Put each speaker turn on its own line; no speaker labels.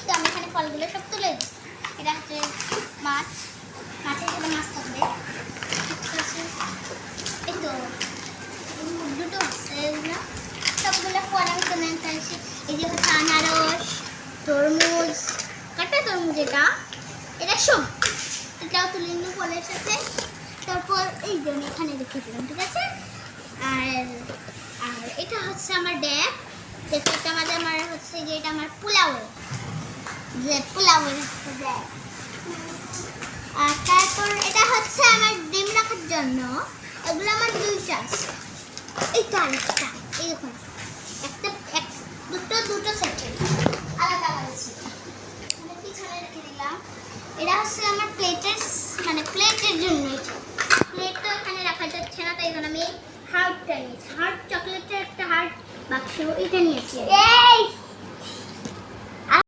তো আমি এখানে ফলগুলো সব তুলে দিই। এটা হচ্ছে মাছ, মাছের সাথে মাছ থাকবে। এই তো দুটো আছে, এগুলো সবগুলো ফল আমি তুলে আনতে আসি। এই যে হচ্ছে আনারস, তরমুজ, কাটা তরমুজ, এটা সব এটাও তুলে নিই ফলের সাথে। তারপর এই যে আমি এখানে রেখে দিলাম, ঠিক আছে। আর আর এটা হচ্ছে আমার ড্যাব, যেটা আমার হচ্ছে যে এটা আমার পোলাও, যে পোলাওয়ের ড্যাব। আর তারপর এটা হচ্ছে আমার ডিম রাখার জন্য, এগুলো আমার দুইটা আছে। এইটা আরেকটা, এই দেখুন একটা দুটো সেট আলাদা আলাদা ছিল, মানে পিছনে রেখে দিলাম। এটা হচ্ছে আমার প্লেটের জন্য। এটা প্লেট তো এখানে রাখা যাচ্ছে না, তাই জন্য আমি হার্টটা নিয়েছি, হার্ট চকলেটের একটা হার্ট বাক্স, এটা নিয়েছি।